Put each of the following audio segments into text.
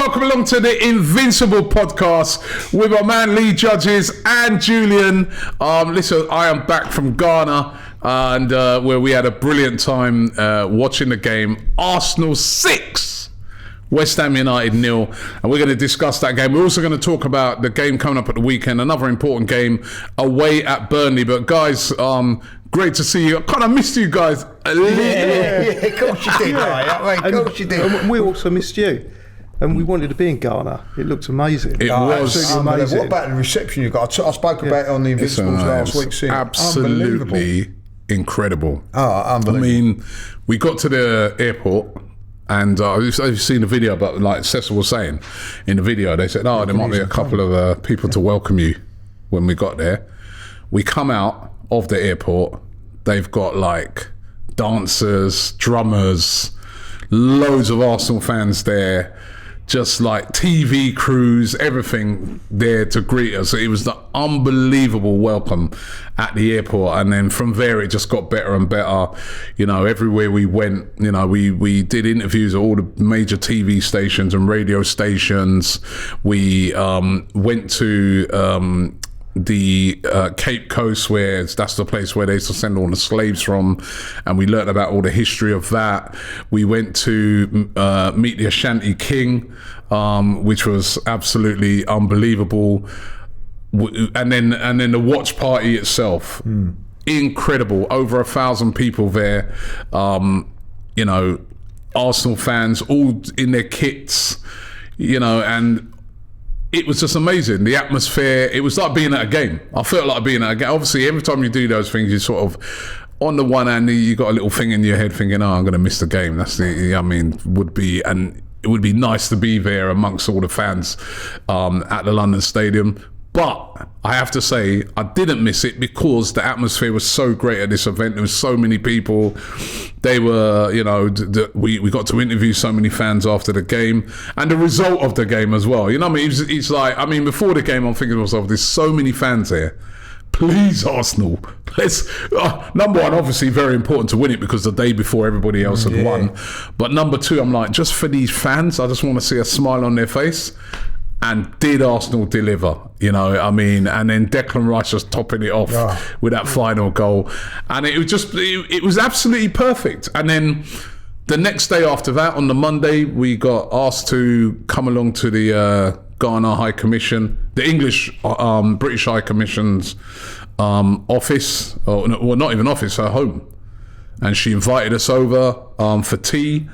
welcome along to the Invincible podcast with our man Lee Judges and Julian. Listen, I am back from Ghana and where we had a brilliant time watching the game. Arsenal 6, West Ham United 0, and we're going to discuss that game. We're also going to talk about the game coming up at the weekend, another important game away at Burnley. But guys, great to see you. I kind of missed you guys a little. Yeah, of course you did, right? Of course you did. And we also missed you. And we wanted to be in Ghana. It looked amazing. It was absolutely amazing. What about the reception you got? I spoke about it on the Invincibles last week. Absolutely incredible. Oh, unbelievable. I mean, we got to the airport and I've seen the video, but like Cecil was saying in the video, they said, there might be a couple of people to welcome you when we got there. We come out of the airport, they've got like dancers, drummers, loads of Arsenal fans there, just like TV crews, everything there to greet us. It was the unbelievable welcome at the airport, and then from there it just got better and better. You know, everywhere we went, you know, we did interviews at all the major TV stations and radio stations. We went to the Cape Coast, where that's the place where they used to send all the slaves from, and we learned about all the history of that. We went to meet the Ashanti King, which was absolutely unbelievable, and then the watch party itself, incredible. Over 1,000 people there, you know, Arsenal fans all in their kits, you know, and it was just amazing. The atmosphere, it was like being at a game. I felt like being at a game. Obviously, every time you do those things, you sort of, on the one hand, you got a little thing in your head thinking, I'm going to miss the game. That's the, and it would be nice to be there amongst all the fans at the London Stadium. But I have to say, I didn't miss it because the atmosphere was so great at this event. There was so many people. They were, you know, we got to interview so many fans after the game and the result of the game as well. You know what I mean? It's like, I mean, before the game, I'm thinking to myself, there's so many fans here. Please, Arsenal. Let's number one, obviously very important to win it because the day before everybody else had won. But number two, I'm like, just for these fans, I just want to see a smile on their face. And did Arsenal deliver? You know, I mean, and then Declan Rice just topping it off with that final goal. And it was just, it was absolutely perfect. And then the next day after that, on the Monday, we got asked to come along to the Ghana High Commission, the English, British High Commission's office, or not even office, her home. And she invited us over for tea.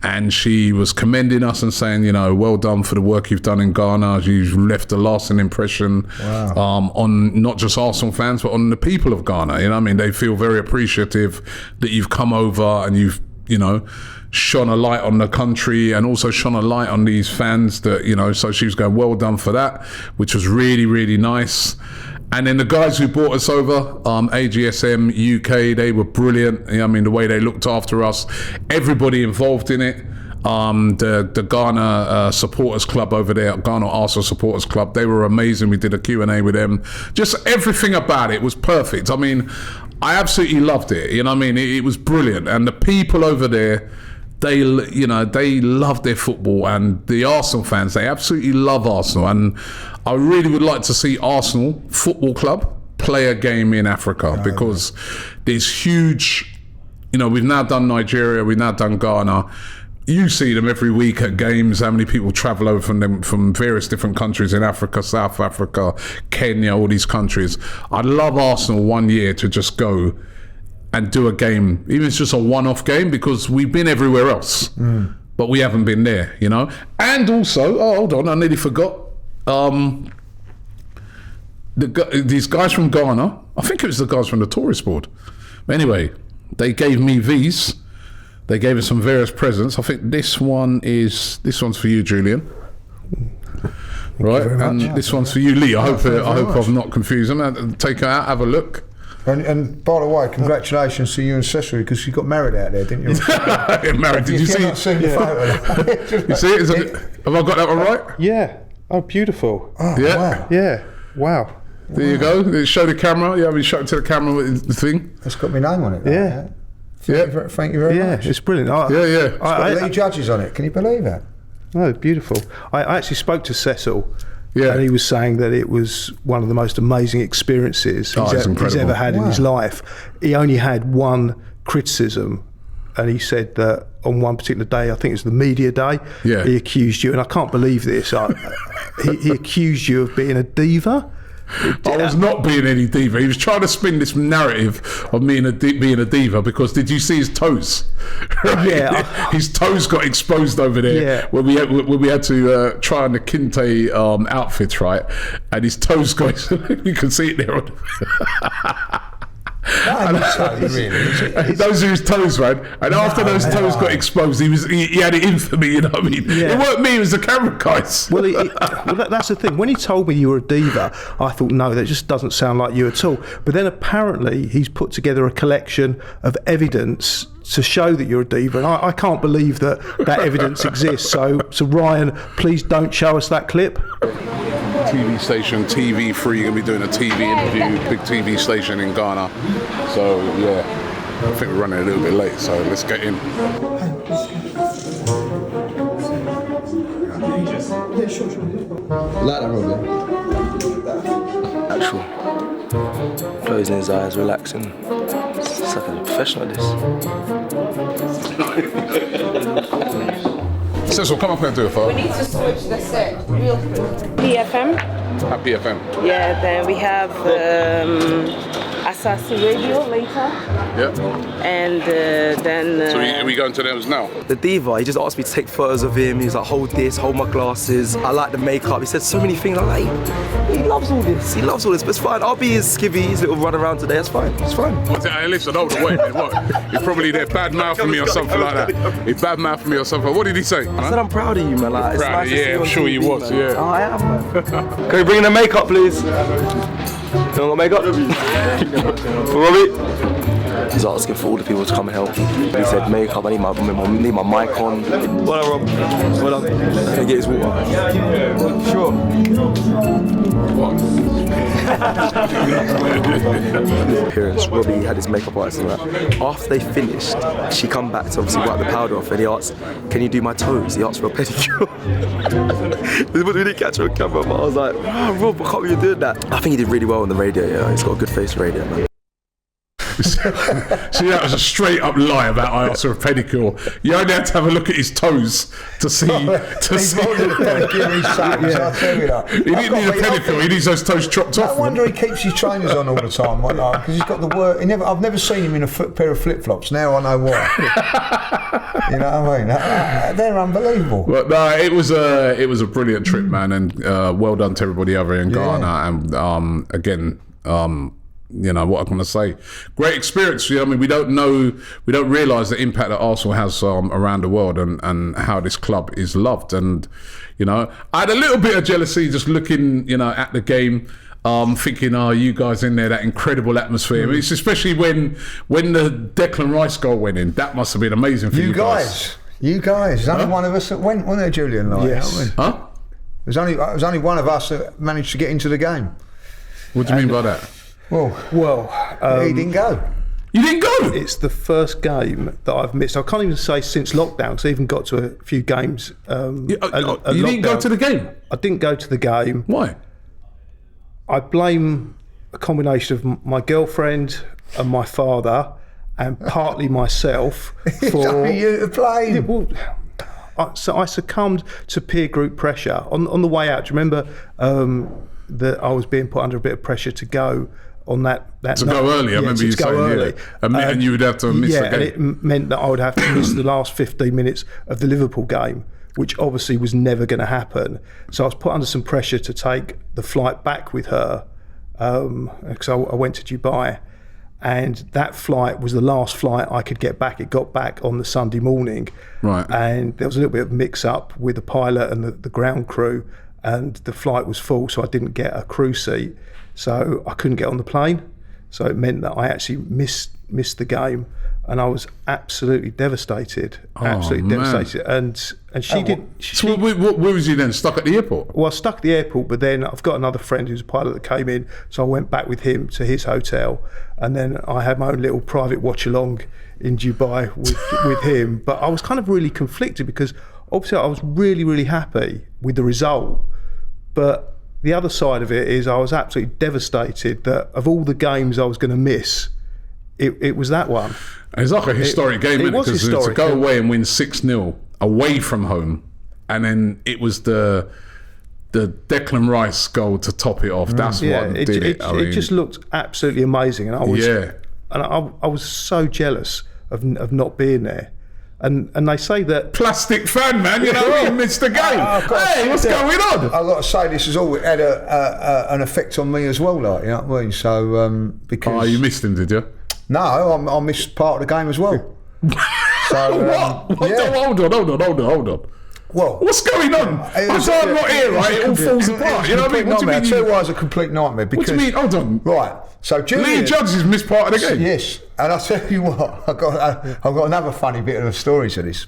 And she was commending us and saying, you know, well done for the work you've done in Ghana. You've left a lasting impression on not just Arsenal fans, but on the people of Ghana. You know what I mean? They feel very appreciative that you've come over and you've, you know, shone a light on the country and also shone a light on these fans that, you know, so she was going, well done for that, which was really, really nice. And then the guys who brought us over, AGSM UK, they were brilliant. I mean, the way they looked after us, everybody involved in it. The Ghana Supporters Club over there, Ghana Arsenal Supporters Club, they were amazing. We did a Q&A with them. Just everything about it was perfect. I mean, I absolutely loved it. You know what I mean? It was brilliant. And the people over there, they love their football, and the Arsenal fans, they absolutely love Arsenal. And I really would like to see Arsenal Football Club play a game in Africa because there's huge, you know, we've now done Nigeria, we've now done Ghana. You see them every week at games, how many people travel over from various different countries in Africa, South Africa, Kenya, all these countries. I'd love Arsenal one year to just go and do a game, even if it's just a one-off game, because we've been everywhere else, but we haven't been there, you know. And also, hold on, I nearly forgot. These guys from Ghana, I think it was the guys from the tourist board. But anyway, they gave me these. They gave us some various presents. I think this one's for you, Julian. Right, and this one's for you, Lee. I hope I've not confused them. Take it out, have a look. And by the way, congratulations to you and Cecily, because you got married out there, didn't you? Married, did you see it? The photo. You see it? Have I got that one right? Yeah. Oh, beautiful. Oh, yeah. Wow. Yeah. Wow. There you go. Show the camera. Yeah, I mean, show it to the camera with the thing. It's got my name on it. Yeah. Thank you very much. It's brilliant. Yeah. Lee Judges on it. Can you believe that? Oh, beautiful. I actually spoke to Cecil. Yeah. And he was saying that it was one of the most amazing experiences he's ever had in his life. He only had one criticism, and he said that on one particular day, I think it was the media day, he accused you, and I can't believe this, he accused you of being a diva. I was not being any diva. He was trying to spin this narrative of me being a diva because did you see his toes? Right? Yeah, his toes got exposed over there when we had to try on the Kinte outfits, right? And his toes got you can see it there. Those are his toes, man. And after those toes got exposed, he had it in for me. You know what I mean? Yeah. It weren't me; it was the camera guys. Well, that's the thing. When he told me you were a diva, I thought, no, that just doesn't sound like you at all. But then apparently he's put together a collection of evidence to show that you're a diva, and I can't believe that evidence exists. So Ryan, please don't show us that clip. TV station, TV3, you're going to be doing a TV interview, big TV station in Ghana. So, yeah, I think we're running a little bit late, so let's get in. Like that, Robin? Actual. Closing his eyes, relaxing. It's like a professional at this. Cecil, come up here and do it for We need to switch the set real quick. PFM? At PFM. Yeah, then we have Assassin Radio later. Yep. And then... So are we going to those now? The diva, he just asked me to take photos of him. He was like, hold this, hold my glasses. I like the makeup. He said so many things. I'm like, he loves all this. He loves all this, but it's fine. I'll be his skivvy, his little run around today. It's fine. It's fine. Hey, listen, hold the wait, man. What? He's probably there bad mouthing me or something like that. He bad mouthing me or something. What did he say? I said, I'm proud of you, man. Like, it's Proud nice of you, to see yeah, you I'm on sure TV, you was, man. yeah. Oh, I am, man. Can we bring in the makeup, please? You want makeup? For Robbie? He's asking for all the people to come and help. He said, makeup, I need my mic on. Well done, Rob. Well done. Can he get his water? Sure. Appearance, Robbie had his makeup artist and that. After they finished, she come back to obviously wipe the powder off, and he asked, can you do my toes? He asked for a pedicure. We didn't catch her on camera, but I was like, oh, Rob, I can't believe you're doing that. I think he did really well on the radio, yeah. He's got a good face for radio, man. See, that was a straight up lie about I asked for a pedicure. You only had to have a look at his toes to see. He didn't need a pedicure. He needs those toes chopped off. I wonder he keeps his trainers on all the time, because he's got the work. I've never seen him in a pair of flip flops. Now I know why. You know what I mean? They're unbelievable. But no, it was a brilliant trip, man, and well done to everybody over in Ghana. And again. You know what I'm going to say. Great experience. You know, I mean, we don't realise the impact that Arsenal has around the world and how this club is loved. And you know, I had a little bit of jealousy just looking, you know, at the game, thinking, oh, you guys in there, that incredible atmosphere. I mean, it's especially when the Declan Rice goal went in. That must have been amazing for you guys. You guys. There's only one of us that went, wasn't there, Julian? Like, Yes. Huh? There's only one of us that managed to get into the game. What do you mean by that? Well, he didn't go. You didn't go? It's the first game that I've missed. I can't even say since lockdown, because I even got to a few games. You didn't go to the game? I didn't go to the game. Why? I blame a combination of my girlfriend and my father, and partly myself for you to blame. Well, so I succumbed to peer group pressure on the way out. Do you remember that I was being put under a bit of pressure to go on that to go early? I remember you saying early. and you would have to miss the game. And it meant that I would have to miss the last 15 minutes of the Liverpool game, which obviously was never going to happen. So I was put under some pressure to take the flight back with her, because I went to Dubai, and that flight was the last flight I could get back. It got back on the Sunday morning, right? And there was a little bit of mix-up with the pilot and the ground crew, and the flight was full, so I didn't get a crew seat. So I couldn't get on the plane. So it meant that I actually missed the game, and I was absolutely devastated. Devastated. And she did. So where was you then? Stuck at the airport? Well, I was stuck at the airport, but then I've got another friend who's a pilot that came in, so I went back with him to his hotel, and then I had my own little private watch along in Dubai with him. But I was kind of really conflicted, because obviously I was really, really happy with the result, but the other side of it is I was absolutely devastated that of all the games I was going to miss, it was that one. It's like a historic game, isn't it? was Because to historic, go away and win 6-0 away from home, and then it was the Declan Rice goal to top it off. That's what did it. It just looked absolutely amazing, and I was Yeah. and I was so jealous of not being there. And they say that Plastic fan, man, you know, he missed the game. Hey, what's going on? I've got to say, this has all had an effect on me as well, like, you know what I mean? So, because... Oh, you missed him, did you? No, I missed part of the game as well. So, What? Hold on. Well, What's going on? I'm not here, right? It all falls apart. You know what I mean? What do you mean? I tell you why it's a complete nightmare. Because, What do you mean? Hold on. Right, so Lee Judge has missed part of the game. Yes, and I'll tell you what, I've got another funny bit of a story to this.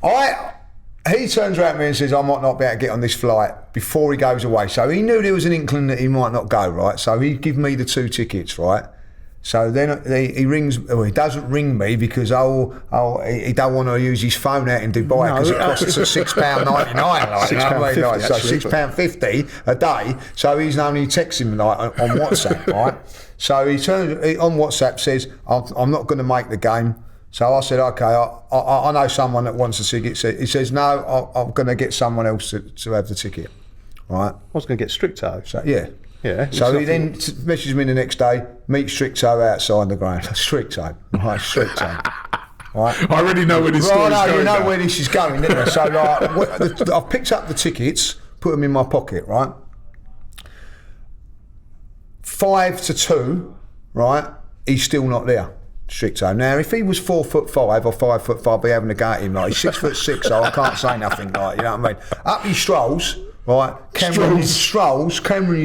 He turns around to me and says, I might not be able to get on this flight before he goes away. So he knew there was an inkling that he might not go, right? So he give me the 2 tickets, right? So then he rings. Well, he doesn't ring me because he don't want to use his phone out in Dubai because it costs us £6.99. Like, you know what I mean? Like, so £6.50 a day. So he's only texting me like on WhatsApp, right? So he on WhatsApp says, "I'm not going to make the game." So I said, "Okay, I know someone that wants a ticket." So he says, "No, I'm going to get someone else to have the ticket." Right? I was going to get Stricto. So yeah. Yeah. So he then messages me the next day, meet Stricto outside the ground. Stricto. Right, Stricto. Right. I already know where this story's going. You know now. where this is going, don't you? So like, I've picked up the tickets, put them in my pocket, right? 5-2, right? He's still not there, Stricto. Now, if he was 4'5" or 5'5", I'd be having a go at him. Like, he's 6'6", so I can't say nothing. Like, you know what I mean? Up he strolls. Right, Cameron his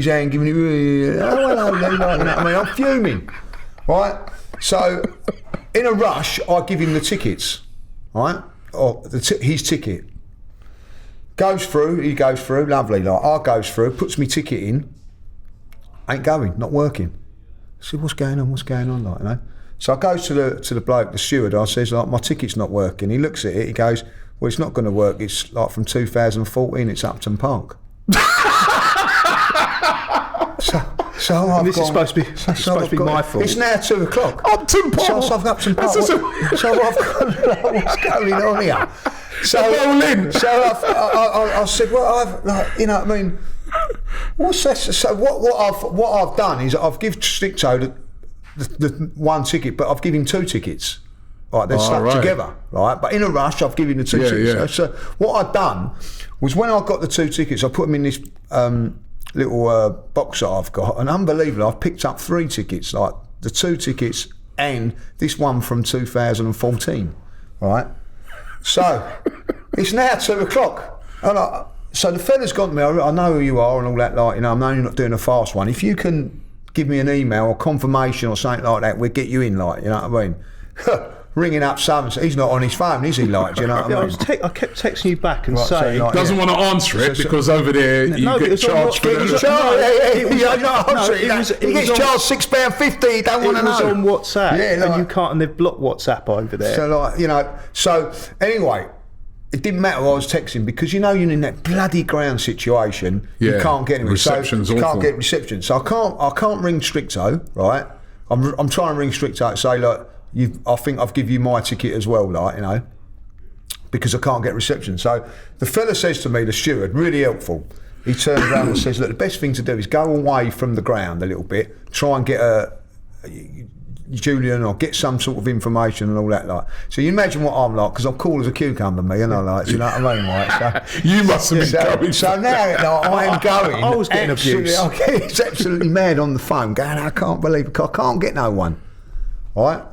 hand, giving him, hello, you know what I mean? I'm fuming, right? So, in a rush, I give him the tickets, right? Or his ticket. He goes through, lovely. Like, I goes through, puts me ticket in, ain't going, not working. I said, what's going on, like, you know? So I go to the bloke, the steward, I says, like, my ticket's not working. He looks at it, he goes, well, it's not going to work. It's like from 2014. It's Upton Park. so I've this is supposed to be my fault. It's now 2 o'clock. Upton Park. So I've got Upton Park. So I've got like, what's going on here? So I said, well, I've like, you know what I mean? What's that? So what I've done is I've given Stricto the 1 ticket, but I've given him 2 tickets. Right, they're stuck together, right? But in a rush, I've given the 2 tickets. Yeah. So what I'd done was when I got the 2 tickets, I put them in this little box that I've got, and unbelievably, I've picked up 3 tickets, like the 2 tickets and this one from 2014, right? So it's now 2 o'clock, and so the fella's gone to me. I know who you are and all that, like, you know, I'm only not doing a fast one. If you can give me an email or confirmation or something like that, we'll get you in, like, you know what I mean? Ringing up someone, he's not on his phone, is he? Like, do you know what I mean? I kept texting you back and Right, saying, so like, Doesn't want to answer it because over there you get charged for he gets charged £6.50. He don't want to know. It was on WhatsApp, Yeah, and you can't, and they've blocked WhatsApp over there. So like, you know, so anyway, it didn't matter. I was texting because you know you're in that bloody ground situation. You can't get anywhere. Reception's so you awful. can't get reception. So I can't ring Stricto, right? I'm trying to ring Stricto and say, look, I think I've given you my ticket as well, like, you know, because I can't get reception. So the fella says to me, the steward, really helpful. He turns around and says, look, the best thing to do is go away from the ground a little bit, try and get Julian or get some sort of information and all that, like. So you imagine what I'm like, because I'm cool as a cucumber, me, and I like, you know what I mean, right? So you must have been going. So now like, I am going. I was getting abused. It's absolutely mad on the phone, going, I can't believe it, I can't get no one, right?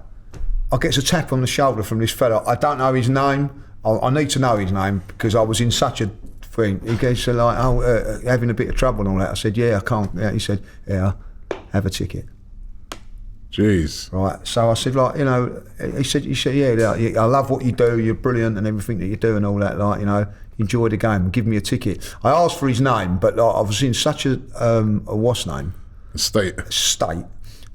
I get a tap on the shoulder from this fella. I don't know his name. I need to know his name because I was in such a thing. He goes to like, having a bit of trouble and all that. I said, yeah, I can't. Yeah. He said, yeah, have a ticket. Jeez. Right. So I said, like, you know, he said, yeah, like, I love what you do. You're brilliant and everything that you do and all that. Like, you know, enjoy the game. Give me a ticket. I asked for his name, but like, I was in such a what's name? State.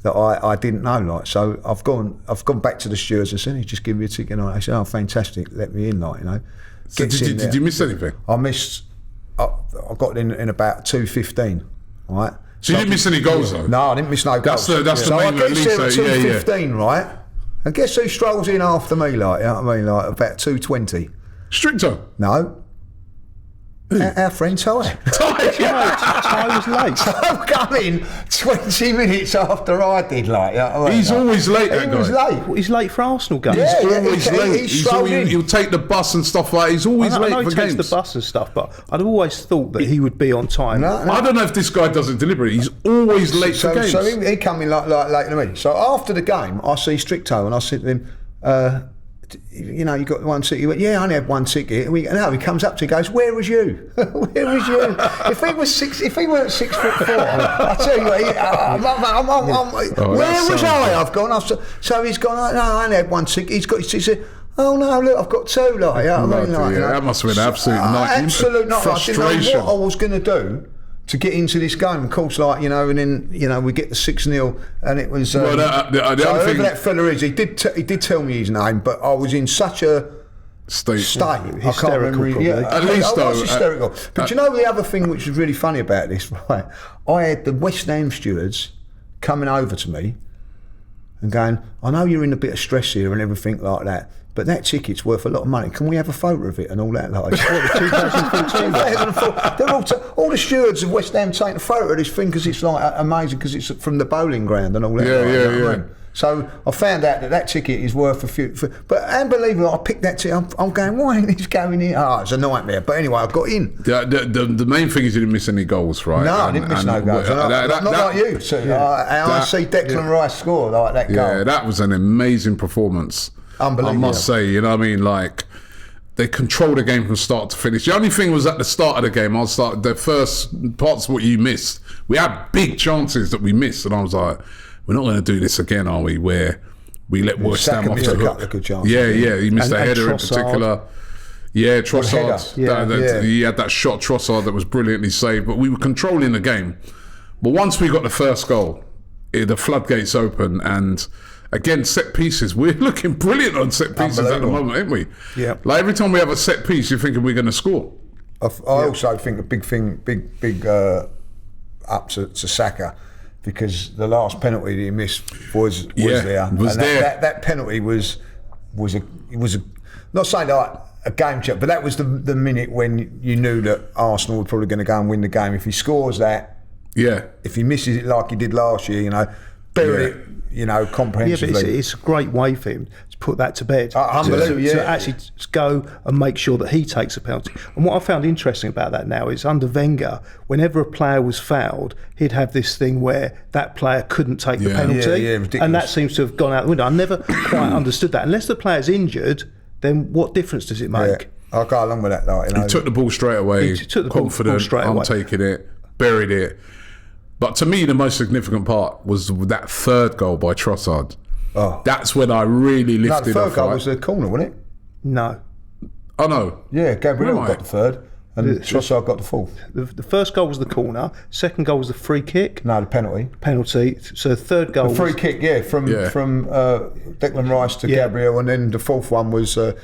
That I didn't know, like, so I've gone back to the stewards and said, just give me a ticket, and I said, oh, fantastic, let me in, like, you know. So gets in there. did you miss anything? I missed. I got in about 2:15. Right. So you didn't miss any goals though? No, I didn't miss no goals. That's the so main I get there at release, 2:15, right? And guess who strolls in after me? Like, you know what I mean? Like about 2:20. Stricto. No. Our friend Ty. Ty was late. I'm coming 20 minutes after I did, like, you know what I mean? He's always late, that He guy. was late. He's late for Arsenal games. Yeah, He's always he late. strolled in. He'll take the bus and stuff like that. He's always I know late he for takes games. the bus and stuff, but I'd always thought that he would be on time. No. I don't know if this guy does it deliberately. He's always late for games. So he come in like late to me. So after the game, I see Stricto and I said to him, you know, you got one ticket. He went, yeah, I only had one ticket. And he comes up to me, goes, where was you? Where was you? If he weren't 6'4", I tell you, where was I? I've gone. So he's gone. No, I only had one ticket. He said, oh no, look, I've got two. Like, I mean, like, that must have been absolute nightmare. Absolute nightmare. I didn't Frustration. know what I was going to do to get into this game. Of course, like, you know, and then, you know, we get the 6-0 and it was Well, the other so thing- whoever that fella is, he did tell me his name, but I was in such a State. I can't Hysterical, remember. probably. Yeah, At least, I was though, hysterical. But you know the other thing which was really funny about this, right? I had the West Ham stewards coming over to me and going, I know you're in a bit of stress here and everything like that, but that ticket's worth a lot of money. Can we have a photo of it and all that? Like, 2014. They're all the stewards of West Ham taking a photo of this thing because it's like amazing because it's from the bowling ground and all that. Yeah, like, yeah, you know what I yeah. mean? So I found out that ticket is worth a few. But unbelievable, I picked that ticket. I'm going, why ain't this going in? Oh, it's a nightmare. But anyway, I got in. The main thing is you didn't miss any goals, right? No, I didn't miss no goals. Not like you. So, I see Declan Rice score like that goal. Yeah, that was an amazing performance. Unbelievable. I must say, you know what I mean? Like, they controlled the game from start to finish. The only thing was at the start of the game, the first parts of what you missed, we had big chances that we missed. And I was like, we're not going to do this again, are we? Where we let West Ham off missed the a hook. couple of good chances. Yeah, he missed And a header in Trossard. particular. Yeah, Trossard. header. He had that shot, Trossard, that was brilliantly saved. But we were controlling the game. But once we got the first goal, the floodgates open, and again, set pieces. We're looking brilliant on set pieces at the Unbelievable. moment, ain't we? Yeah. Like every time we have a set piece, you're thinking we're going to score. I also think a big thing, big up to Saka, because the last penalty that he missed was there. Was and there. That penalty was a not saying like a game check, but that was the minute when you knew that Arsenal were probably going to go and win the game. If he scores that, Yeah. if he misses it like he did last year, you know, bury it, you know, Yeah, but comprehensively. it's a great way for him to put that to bed. Unbelievable, to yeah. actually go and make sure that he takes a penalty. And what I found interesting about that now is under Wenger, whenever a player was fouled, he'd have this thing where that player couldn't take the Yeah. penalty. Yeah, ridiculous. And that seems to have gone out the window. I never quite understood that. Unless the player's injured, then what difference does it make? Yeah, I'll go along with that. Like, you know. He took the ball straight away. He took the ball confident. straight I'm away. taking it. Buried it. But to me, the most significant part was that third goal by Trossard. Oh. That's when I really No, lifted the third off. goal Right? was the corner, wasn't it? No. Oh no. Yeah, Gabriel Right. got the third, and Trossard got the fourth. The first goal was the corner. Second goal was the free kick. No, the penalty. Penalty. So the third goal The free was... kick, from Declan Rice to Gabriel, and then the fourth one was. So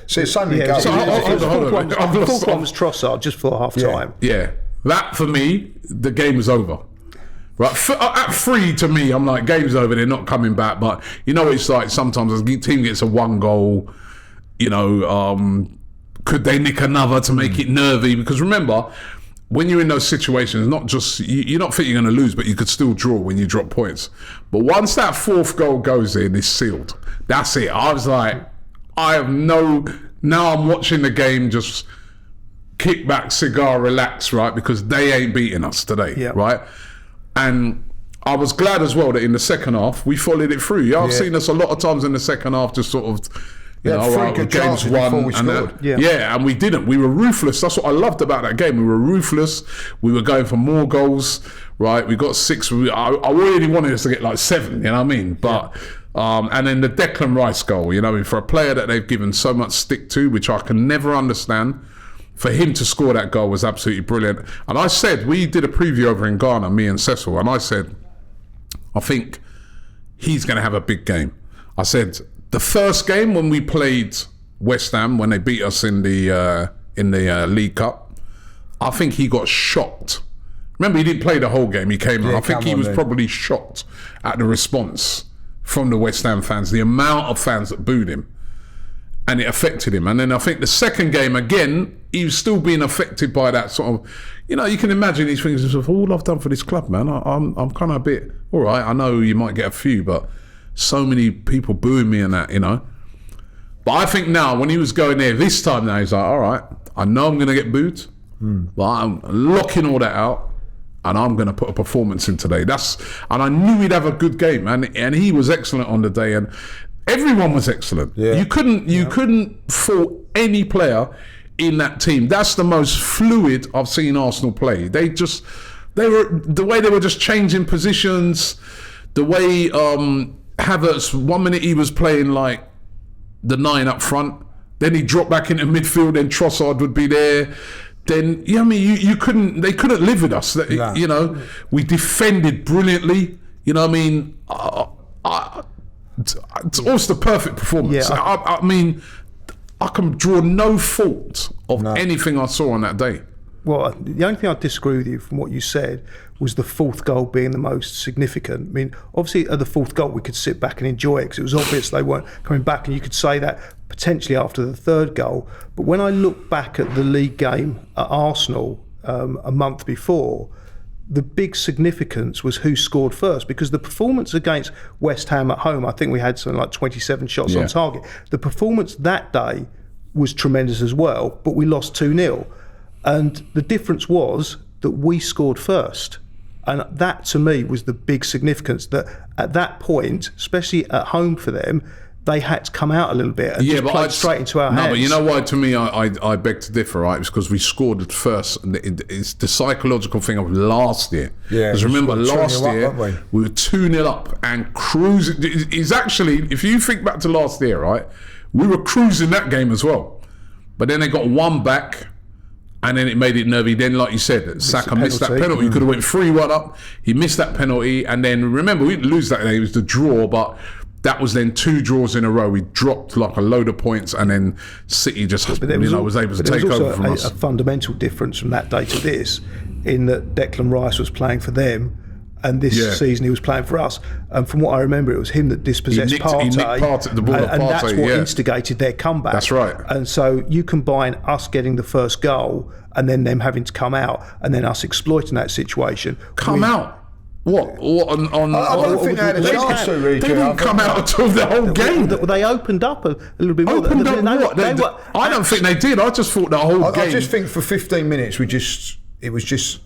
many goals. So, hold on. The I've lost- fourth one was Trossard just for half time. Yeah. That for me, the game was over. Right, at 3 to me, I'm like, game's over. They're not coming back. But you know, it's like sometimes a team gets a 1 goal. You know, could they nick another to make it nervy? Because remember, when you're in those situations, not just you're not thinking you're going to lose, but you could still draw when you drop points. But once that fourth goal goes in, it's sealed. That's it. I was like, I have no. Now I'm watching the game just kick back, cigar, relax, right? Because they ain't beating us today, right? And I was glad as well that in the second half we followed it through. I've seen us a lot of times in the second half just sort of, you know, three all right, good games chances won before we and scored. and we didn't. We were ruthless. That's what I loved about that game. We were ruthless. We were going for more goals, right? We got 6. I really wanted us to get like 7. You know what I mean? But and then the Declan Rice goal. You know, for a player that they've given so much stick to, which I can never understand. For him to score that goal was absolutely brilliant. And I said, we did a preview over in Ghana, me and Cecil, and I said, I think he's going to have a big game. I said, the first game when we played West Ham, when they beat us in the in the League Cup. I think he got shocked. Remember, he didn't play the whole game. He came on. I think he was probably shocked at the response from the West Ham fans, the amount of fans that booed him, and it affected him. And then I think the second game, again, he was still being affected by that sort of, you know, you can imagine these things of all I've done for this club, man. I'm kind of a bit, all right, I know you might get a few, but so many people booing me and that, you know. But I think now, when he was going there this time now, he's like, all right, I know I'm going to get booed, but I'm locking all that out. And I'm going to put a performance in today. And I knew he'd have a good game, and he was excellent on the day, and everyone was excellent. Yeah. You couldn't fault any player in that team. That's the most fluid I've seen Arsenal play. They were the way they were just changing positions, the way Havertz, 1 minute he was playing like the 9 up front, then he dropped back into midfield, then Trossard would be there. Then I mean, they couldn't live with us. No. You know, we defended brilliantly. You know, what I mean, it's also the perfect performance. Yeah, I mean, I can draw no fault of anything I saw on that day. Well, the only thing I disagree with you from what you said was the fourth goal being the most significant. I mean, obviously at the fourth goal we could sit back and enjoy it because it was obvious they weren't coming back, and you could say that potentially after the third goal. But when I look back at the league game at Arsenal a month before, the big significance was who scored first, because the performance against West Ham at home, I think we had something like 27 shots on target. The performance that day was tremendous as well, but we lost 2-0. And the difference was that we scored first. And that, to me, was the big significance, that at that point, especially at home for them, they had to come out a little bit and just play straight into our hands. No, but you know why, to me, I beg to differ, right? It's because we scored at first. It's the psychological thing of last year. Yeah. Because remember, last year, we were 2-0 up and cruising. It's actually, if you think back to last year, right, we were cruising that game as well. But then they got one back, and then it made it nervy. Then, like you said, Saka missed that penalty. He could have went 3-1 up. He missed that penalty. And then, remember, we didn't lose that day. It was the draw, but that was then 2 draws in a row. We dropped like a load of points, and then City just was able to take over from us. A fundamental difference from that day to this, in that Declan Rice was playing for them, and this season he was playing for us. And from what I remember, it was him that dispossessed Partey, and that's what instigated their comeback. That's right. And so you combine us getting the first goal and then them having to come out, and then us exploiting that situation. Out? What? I don't think they had a chance to, really. They didn't come out at all the whole game. They opened up a little bit more. Opened up what? I don't think they did. I just thought the whole game. I just think for 15 minutes it was just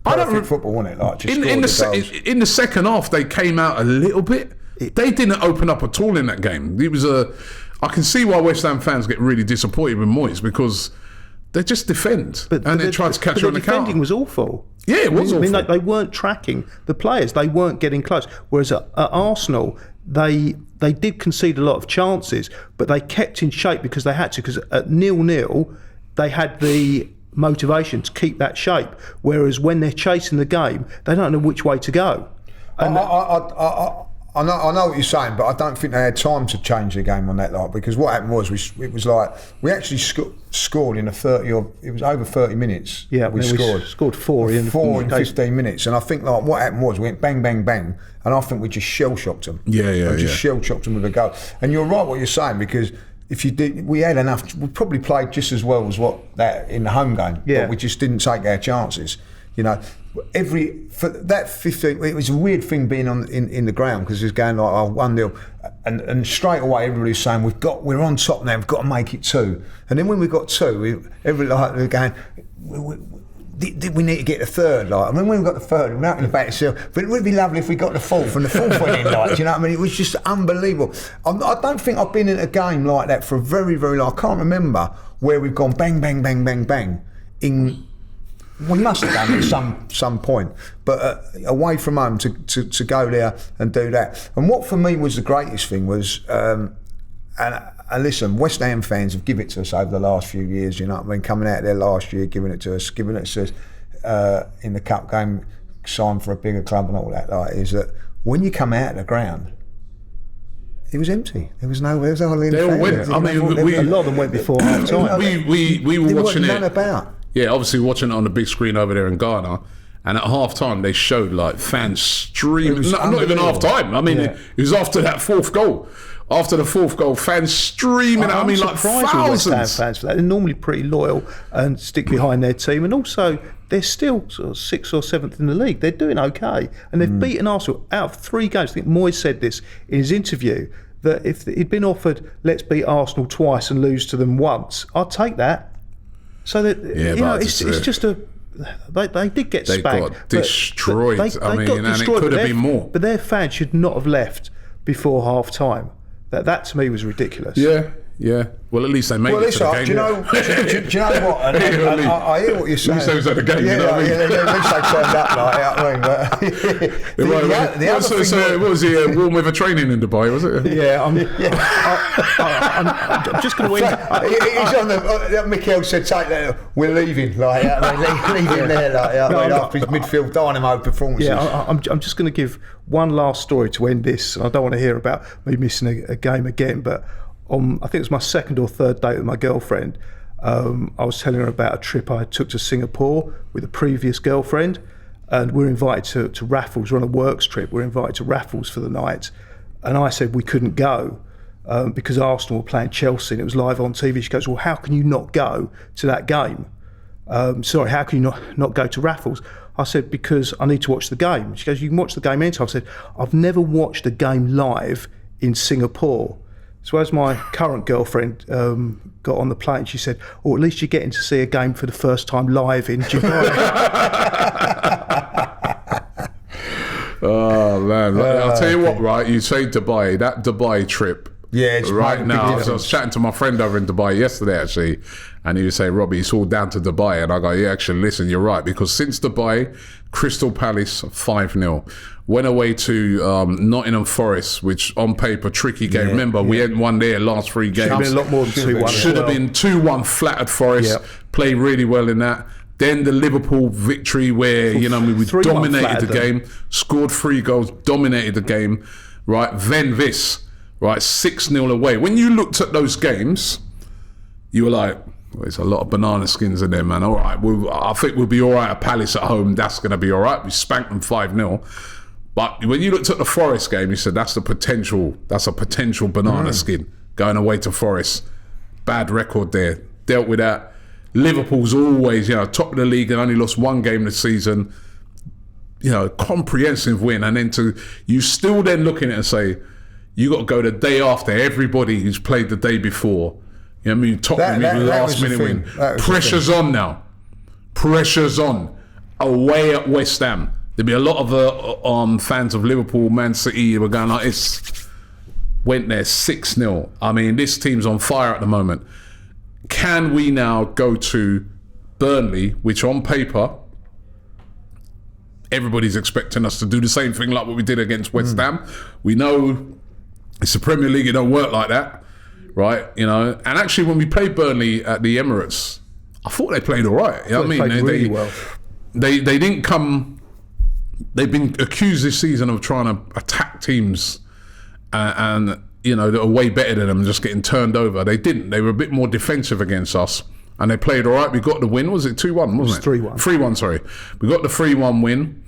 perfect football, wasn't it? Like, just in the second half, they came out a little bit. They didn't open up at all in that game. It was I can see why West Ham fans get really disappointed with Moyes, because they just defend and they try to catch you on the counter. The defending was awful. Yeah, it was awful. I mean, they weren't tracking the players. They weren't getting close. Whereas at Arsenal, they did concede a lot of chances, but they kept in shape because they had to. Because at 0-0, they had the motivation to keep that shape. Whereas when they're chasing the game, they don't know which way to go. And I know what you're saying, but I don't think they had time to change the game on that lot, because what happened was it was like we actually scored in it was over 30 minutes. Yeah, we scored 4 in 15 minutes, and I think like what happened was we went bang bang bang, and I think we just shell shocked them. Shell shocked them with a goal. And you're right what you're saying, because if you did, we had enough. We probably played just as well as what that in the home game, but we just didn't take our chances. You know, for that 15, it was a weird thing being in the ground, because it was going like 1-0, and straight away everybody's saying we're on top now, we've got to make it 2. And then when we got 2, everybody going, we need to get the third. Like, I mean, when we got the third, we're out in the back itself, but it would be lovely if we got the fourth, and the fourth went in. Like, you know what I mean? It was just unbelievable. I don't think I've been in a game like that for a very, very long. I can't remember where we've gone bang, bang, bang, bang, bang in. We must have done it at some point, but away from home to go there and do that. And what for me was the greatest thing was, and listen, West Ham fans have given it to us over the last few years. You know what I mean? Coming out there last year, giving it to us in the cup game, signed for a bigger club and all that. Like, is that when you come out of the ground, It was empty. There was hardly any They all fans. went. I mean, A lot of them went before half time. we were watching none it. about. Yeah, obviously watching it on the big screen over there in Ghana. And at half time, they showed like fans streaming. Not even half time. I mean, it was after that fourth goal. After the fourth goal, fans streaming. I mean, like surprised with West Ham thousands. fans for that. They're normally pretty loyal and stick behind their team, and also they're still sort of 6th or 7th in the league. They're doing okay, and they've beaten Arsenal out of 3 games. I think Moyes said this in his interview, that if he'd been offered, let's beat Arsenal twice and lose to them once, I'd take that. So that it's just a. They did get They spanked. got destroyed. They I mean, got and destroyed, it could but have been more. But their fans should not have left before half time. That to me was ridiculous. Yeah. Well, at least they made it to the game. Do you know what? And I hear what you're saying. At least they was at the game, you know what I mean? At least they turned up, like, you know what I mean? The other thing... So what was he, warm weather training in Dubai, was it? Yeah, I'm just going to win. He's on the... Mikel said, take that, we're leaving, like, leaving there, like, after his midfield dynamo performances. Yeah, I'm just going to give one last story to end this. I don't want to hear about me missing a game again, but I think it was my 2nd or 3rd date with my girlfriend. I was telling her about a trip I took to Singapore with a previous girlfriend, and we're invited to Raffles. We're on a works trip. We're invited to Raffles for the night, and I said we couldn't go because Arsenal were playing Chelsea and it was live on TV. She goes, well, how can you not go to that game? Sorry, how can you not go to Raffles? I said, because I need to watch the game. She goes, you can watch the game anytime. I said, I've never watched a game live in Singapore. So as my current girlfriend got on the plane, she said, at least you're getting to see a game for the first time live in Dubai. Oh, man. I'll tell you what, right? You say Dubai, that Dubai trip. Yeah, it's right now. I was chatting to my friend over in Dubai yesterday, actually, and he was saying, Robbie, it's all down to Dubai. And I go, yeah, actually, listen, you're right. Because since Dubai, Crystal Palace 5-0. Went away to Nottingham Forest, which on paper, tricky game. Remember, we hadn't won there last 3 games. Should have been a lot more than 2-1. Should have been 2-1 flattered Forest. Yep. Played really well in that. Then the Liverpool victory where, we dominated the game. Scored 3 goals, dominated the game. Right, then this. Right, 6-0 away. When you looked at those games, you were like, well, there's a lot of banana skins in there, man. All right, I think we'll be all right at Palace at home. That's going to be all right. We spanked them 5-0. But when you looked at the Forest game, you said that's a potential banana skin going away to Forest. Bad record there. Dealt with that. Liverpool's always, top of the league and only lost 1 game this season. Comprehensive win. And then you still then look at it and say, you got to go the day after everybody who's played the day before. You know what I mean? Tottenham, last minute win. Pressure's on now. Pressure's on. Away at West Ham. There'll be a lot of fans of Liverpool, Man City who are going like this. Went there 6-0. I mean, this team's on fire at the moment. Can we now go to Burnley, which on paper, everybody's expecting us to do the same thing like what we did against West Ham. We know it's the Premier League, it don't work like that, right? And actually when we played Burnley at the Emirates, I thought they played all right. You know what I mean? Really well. They didn't come... They've been accused this season of trying to attack teams and that are way better than them, just getting turned over. They didn't. They were a bit more defensive against us, and they played all right. We got the win. Was it 2-1? Wasn't it? 3-1. 3-1. Sorry, we got the 3-1 win.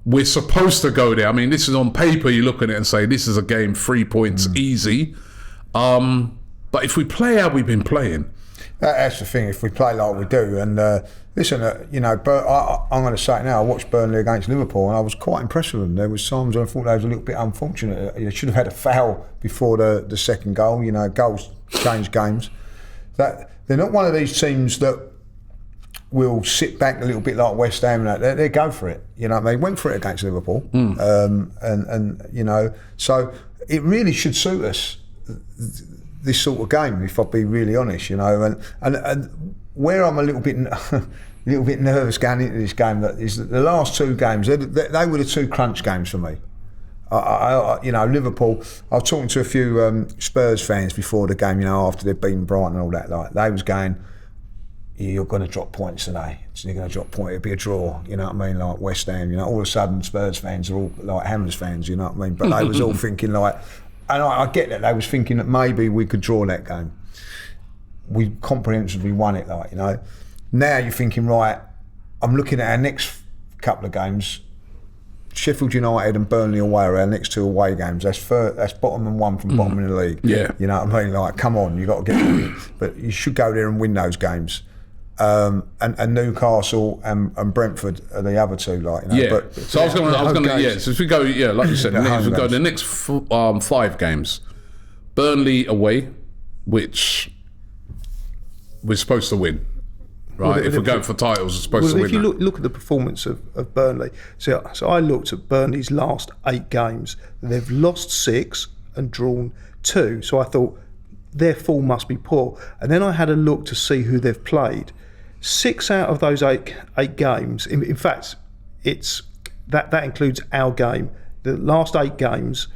We're supposed to go there. I mean, this is on paper. You look at it and say this is a game, 3 points, easy. But if we play how we've been playing, that's the thing. If we play like we do, and listen, but I'm going to say it now. I watched Burnley against Liverpool, and I was quite impressed with them. There was times I thought they was a little bit unfortunate. They should have had a foul before the second goal. Goals change games. That they're not one of these teams that will sit back a little bit like West Ham. They go for it. They went for it against Liverpool, so it really should suit us. This sort of game, if I'd be really honest, and where I'm a little bit nervous going into this game, that is that the last 2 games they were the 2 crunch games for me. Liverpool. I was talking to a few Spurs fans before the game, after they'd beaten Brighton and all that. Like they was going, you're going to drop points today. So you're going to drop points. It'll be a draw. You know what I mean? Like West Ham. All of a sudden Spurs fans are all like Hammers fans. You know what I mean? But they was all thinking like, And I get that they was thinking that maybe we could draw that game. We comprehensively won it, like, you know. Now you're thinking, right, I'm looking at our next couple of games. Sheffield United and Burnley away are our next 2 away games. That's bottom and 1 from bottom in the league. Yeah. You know what I mean? Like, come on, you got to get but you should go there and win those games. And Newcastle and Brentford are the other 2, like, you know. Yeah. But So I was going to, so if we go, like you said, if we go the next 5 games, Burnley away, which we're supposed to win. Right, if we're going for titles, we're supposed to win. If you look at the performance of Burnley, so I looked at Burnley's last 8 games. They've lost 6 and drawn 2. So I thought their form must be poor. And then I had a look to see who they've played. 6 out of those 8 games. In fact, it's that includes our game. The last 8 games,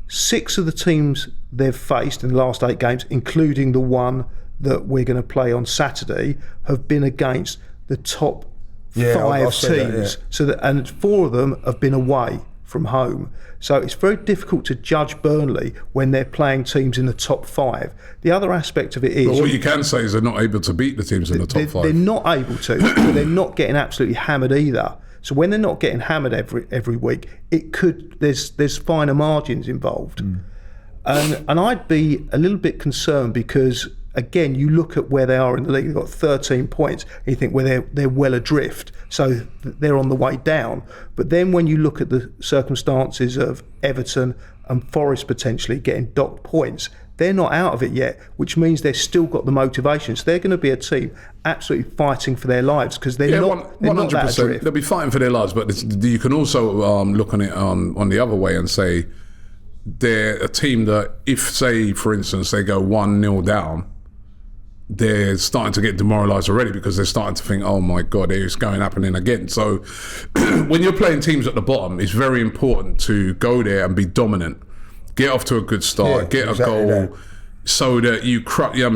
6 of the teams they've faced in the last 8 games, including the one that we're going to play on Saturday, have been against the top 5 teams. That, So and 4 of them have been away from home. So it's very difficult to judge Burnley when they're playing teams in the top 5. The other aspect of it is, But what you can say is they're not able to beat the teams in the top 5. they're not able to, but they're not getting absolutely hammered either. So when they're not getting hammered every week, there's finer margins involved. And I'd be a little bit concerned because, again, you look at where they are in the league. They've got 13 points. And you think, well, they're well adrift, so they're on the way down. But then when you look at the circumstances of Everton and Forest potentially getting docked points, they're not out of it yet, which means they've still got the motivation. So they're going to be a team absolutely fighting for their lives because they're not that adrift. They'll be fighting for their lives, but you can also look on it on the other way and say they're a team that if, say, for instance, they go 1-0 down, they're starting to get demoralised already because they're starting to think, oh my God, it's happening again. So when you're playing teams at the bottom, it's very important to go there and be dominant. Get off to a good start, get a goal, so that you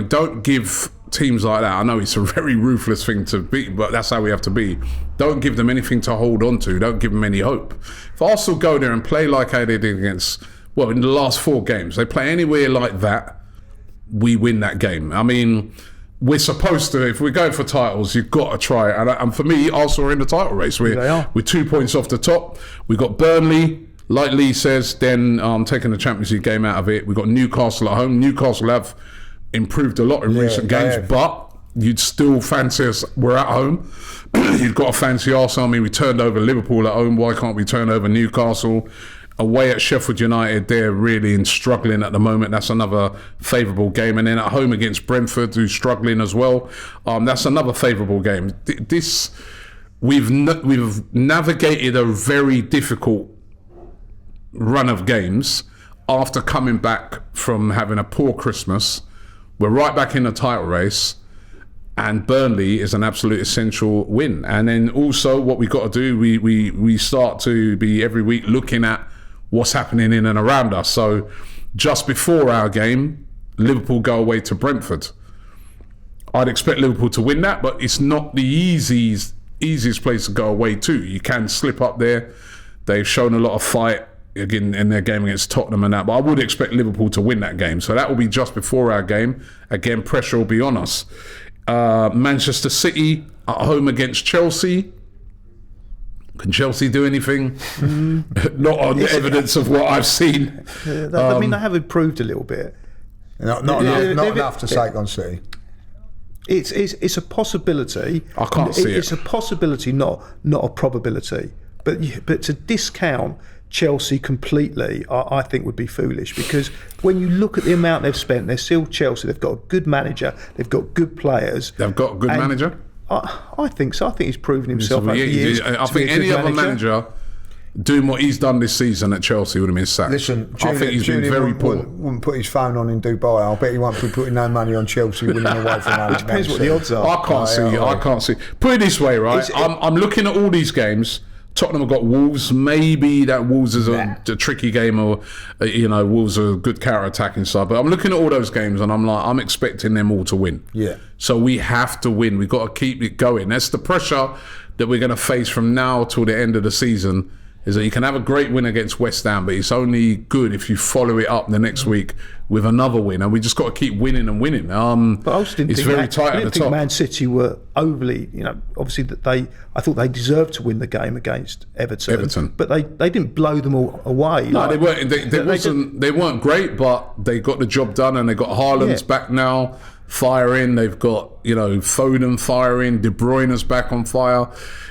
don't give teams like that. I know it's a very ruthless thing to be, but that's how we have to be. Don't give them anything to hold on to. Don't give them any hope. If Arsenal go there and play like how they did against, in the last 4 games, they play anywhere like that, we win that game. I mean, we're supposed to, if we're going for titles, you've got to try it. And for me, Arsenal are in the title race. We're 2 points off the top. We've got Burnley, like Lee says, then taking the Champions League game out of it. We've got Newcastle at home. Newcastle have improved a lot in recent games, but you'd still fancy us. We're at home. You've got to fancy Arsenal. I mean, we turned over Liverpool at home. Why can't we turn over Newcastle? Away at Sheffield United, they're really struggling at the moment. That's another favourable game. And then at home against Brentford, who's struggling as well. That's another favourable game. We've navigated a very difficult run of games after coming back from having a poor Christmas. We're right back in the title race. And Burnley is an absolute essential win. And then also what we've got to do, we start to be every week looking at what's happening in and around us. So just before our game, Liverpool go away to Brentford. I'd expect Liverpool to win that, but it's not the easiest place to go away to. You can slip up there. They've shown a lot of fight again in their game against Tottenham and that, but I would expect Liverpool to win that game. So that will be just before our game. Again, pressure will be on us. Manchester City at home against Chelsea. Can Chelsea do anything? Not on evidence of what I've seen. I mean, they have improved a little bit. Not enough to take on City. It's a possibility. I can't see it. It's a possibility, not a probability. But to discount Chelsea completely, I think would be foolish, because when you look at the amount they've spent, they're still Chelsea. They've got a good manager. They've got good players. They've got a good manager? I think so. I think he's proven himself over the years. I think any other manager doing what he's done this season at Chelsea would have been sacked. Listen, I think he's been very poor. Wouldn't put his phone on in Dubai. I'll bet he won't be putting no money on Chelsea winning away from home. It depends what the odds are. I can't see. Put it this way, right? I'm looking at all these games. Tottenham have got Wolves. Maybe that Wolves is a tricky game, or Wolves are a good counter-attacking side. But I'm looking at all those games, and I'm expecting them all to win. Yeah. So we have to win. We've got to keep it going. That's the pressure that we're going to face from now till the end of the season. is that you can have a great win against West Ham, but it's only good if you follow it up the next week with another win, and we just got to keep winning and winning. But I also didn't it's think very tight I at didn't the think top. Man City were overly, obviously I thought they deserved to win the game against Everton. But they didn't blow them all away. No, they weren't. They weren't great, but they got the job done, and they got Haaland's back now, firing. They've got Foden firing. De Bruyne's back on fire.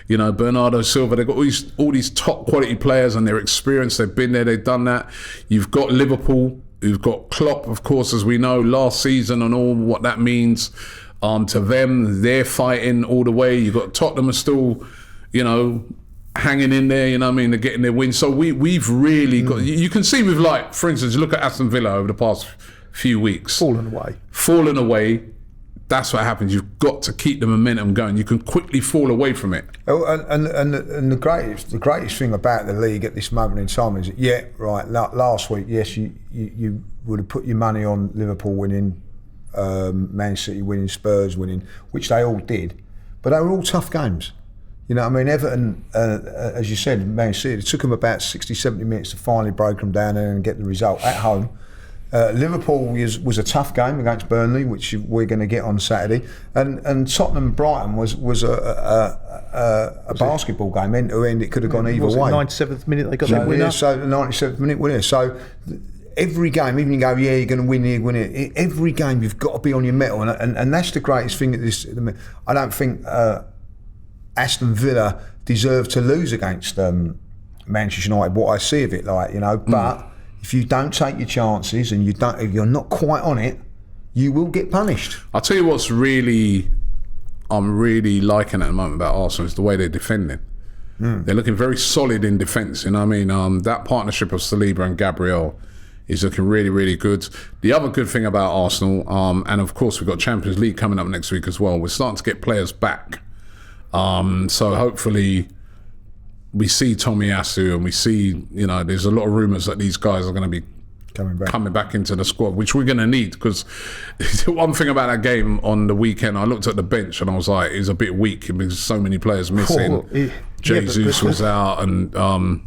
Bernardo Silva. They've got all these top quality players, and they're experienced. They've been there. They've done that. You've got Liverpool. You've got Klopp, of course, as we know, last season and all what that means to them. They're fighting all the way. You've got Tottenham are still, hanging in there. They're getting their wins. So we've really got. You can see with, like, for instance, look at Aston Villa over the past few weeks. Fallen away. That's what happens. You've got to keep the momentum going. You can quickly fall away from it. Oh, and the greatest thing about the league at this moment in time is that, last week, yes, you would have put your money on Liverpool winning, Man City winning, Spurs winning, which they all did, but they were all tough games. Everton, as you said, Man City, it took them about 60, 70 minutes to finally break them down and get the result at home. Liverpool was a tough game against Burnley, which we're going to get on Saturday, and Tottenham Brighton was a basketball game end to end. It could have gone either way. 97th minute they got their winner. So the 97th minute winner. So every game, even you go, you're going to win here, win it. Every game you've got to be on your mettle, and that's the greatest thing at this. I don't think Aston Villa deserve to lose against Manchester United. What I see of it, but. If you don't take your chances and if you're not quite on it, you will get punished. I'll tell you what's I'm really liking at the moment about Arsenal is the way they're defending. They're looking very solid in defence. That partnership of Saliba and Gabriel is looking really, really good. The other good thing about Arsenal, and of course we've got Champions League coming up next week as well, we're starting to get players back. So hopefully we see Tomiyasu, and we see, there's a lot of rumours that these guys are going to be coming back into the squad, which we're going to need, because one thing about that game on the weekend, I looked at the bench and I was like, it was a bit weak because so many players missing. Jesus was out, and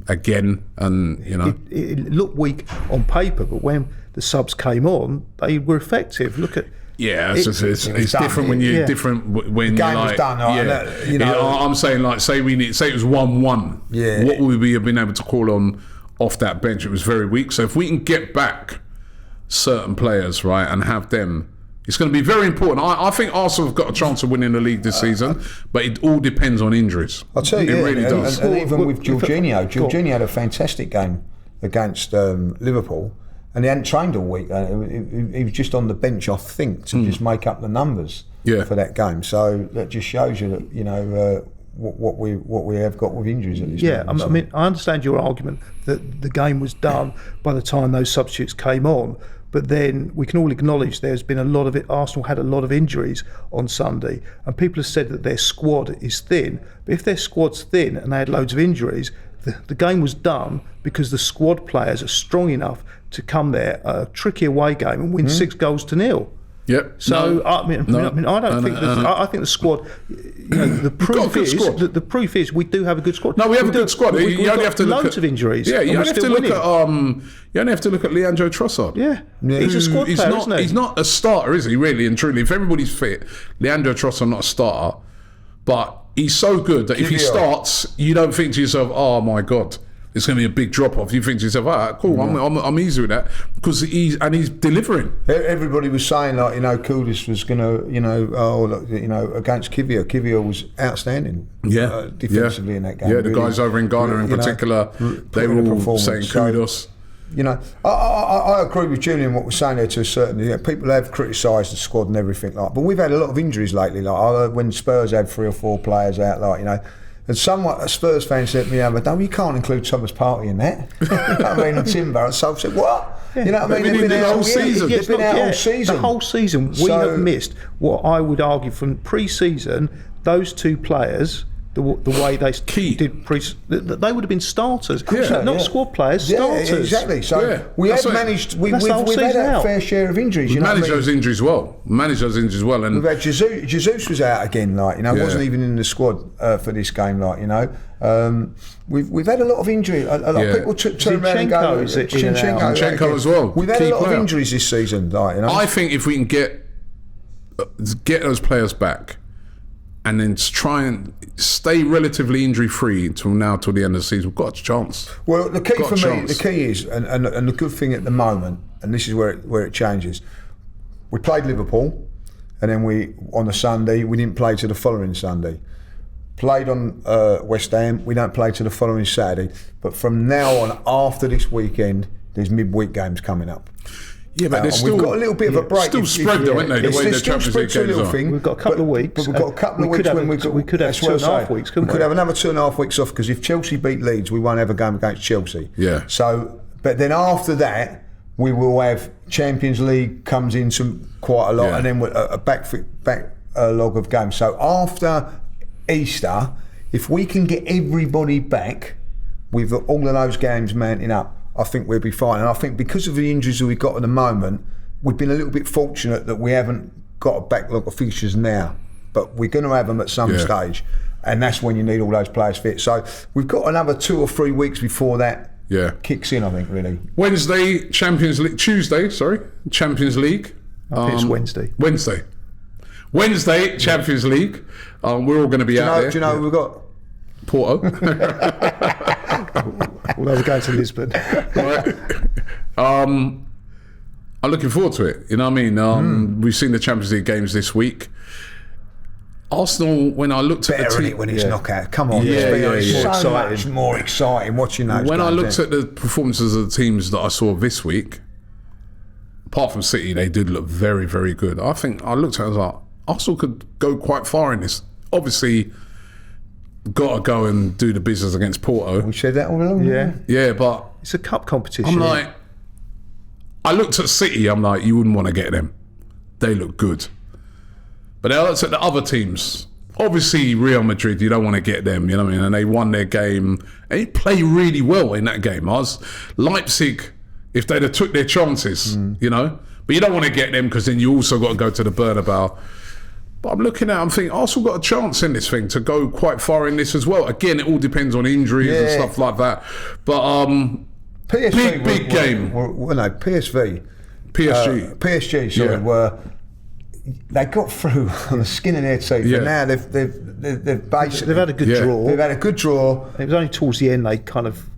again, and it looked weak on paper, but when the subs came on, they were effective. Look at. Yeah, it's different when you're different when the game you're was done. I'm saying, like, say it was 1-1. Yeah. What would we have been able to call on off that bench? It was very weak. So if we can get back certain players, right, and have them, it's going to be very important. I think Arsenal have got a chance of winning the league this season, but it all depends on injuries. I'll tell you, it really does. And even with Jorginho had a fantastic game against Liverpool. And he hadn't trained all week. He was just on the bench, I think, to just make up the numbers for that game. So that just shows you that what we have got with injuries at this moment. I mean, I understand your argument that the game was done by the time those substitutes came on, but then we can all acknowledge there's been a lot of it. Arsenal had a lot of injuries on Sunday, and people have said that their squad is thin. But if their squad's thin and they had loads of injuries, the game was done because the squad players are strong enough to come there, a tricky away game, and win 6-0. Yep. So I don't think. I think the squad. The proof is we do have a good squad. No, we have a good squad. You only have to look at loads of injuries. Yeah, you only have to look at. You only have to look at Leandro Trossard. Yeah, he's a squad player, isn't he? He's not a starter, is he? Really and truly, if everybody's fit, Leandro Trossard not a starter, but he's so good that if he starts, you don't think to yourself, "Oh my God, it's going to be a big drop off." You think to yourself, "Ah, cool, I'm easy with that," because he's delivering. Everybody was saying, like, Kudus was going to, against Kivior. Kivior was outstanding. Defensively in that game. Yeah, the guys over in Ghana in particular, they were all saying kudos. I agree with Julian what we're saying there to a certain. People have criticised the squad and everything like, but we've had a lot of injuries lately. Like when Spurs had 3 or 4 players out, and somewhat a Spurs fan said to me, "No, you can't include Thomas Partey in that." And Timber. So I said, "What?" Yeah. You know what I mean? They've been out all season. They've been out all season. The whole season, we have missed what I would argue from pre-season. Those 2 players the way they Key. did they would have been starters, Yeah. not squad players, starters. Yeah, exactly. So Yeah, we that's had it. managed. We've That's the whole had season a out. fair share of injuries. We You know what I managed mean? those injuries well. And We've had Jesus was out again, like, you know, Yeah. wasn't even in the squad for this game, like, you know. We've had a lot of injury. A lot Yeah. of people turn around and go. Zinchenko is in and out. Zinchenko as well. We've had Key a lot player. of injuries this season, like, you know. I think if we can get those players back and then try and stay relatively injury free till the end of the season, we've got a chance. Well, the key Got for a me, chance. the key is, and the good thing at the moment, and this is where it changes. We played Liverpool, and then on the Sunday we didn't play to the following Sunday. Played on West Ham, we don't play to the following Saturday. But from now on, after this weekend, there's midweek games coming up. Yeah, but there's And still we've got a little bit of a break. Still spread though, isn't they? The way the Champions League games are. We've got a couple of weeks. But we've got a couple of we weeks could when have we could have that's what 2.5 I'm saying. weeks, couldn't we? Could have another 2.5 weeks off because if Chelsea beat Leeds, we won't have a game against Chelsea. Yeah. So, but then after that, we will have Champions League comes into quite a lot, Yeah. and then a backlog of games. So after Easter, if we can get everybody back with all of those games mounting up, I think we'll be fine. And I think because of the injuries that we've got at the moment, we've been a little bit fortunate that we haven't got a backlog of fixtures now, but we're going to have them at some stage, and that's when you need all those players fit. So we've got another 2 or 3 weeks before that kicks in, I think, really. Tuesday, Champions League. I think it's Wednesday. Wednesday, Champions League. We're all going to be out there. Do you know who we've got? Porto. Although we're going to Lisbon. Right. I'm looking forward to it. You know what I mean? We've seen the Champions League games this week. Arsenal, when I looked at the Better team, when it's knockout. Come on, Yeah, it's yeah, so yeah. much more exciting watching those. when I games, looked at the performances of the teams that I saw this week, apart from City, they did look very, very good. I think I looked at it, I was like, Arsenal could go quite far in this. Obviously, got to go and do the business against Porto. we said that all along. Yeah, Yeah, but it's a cup competition. I'm like, I looked at City, I'm like, you wouldn't want to get them. They look good. But then I looked at the other teams. Obviously, Real Madrid, you don't want to get them, you know what I mean? And they won their game. They played really well in that game. Leipzig, if they'd have took their chances, you know? But you don't want to get them because then you also got to go to the Bernabeu. But I'm looking at it, I'm thinking, Arsenal got a chance in this thing to go quite far in this as well. Again, it all depends on injuries and stuff like that. But PSV big game. Well, no, PSV. PSG. PSG, sorry, Yeah. they got through on the skin of their teeth. Yeah. And now they've basically They've had a good Yeah. draw. they've had a good draw. It was only towards the end they kind of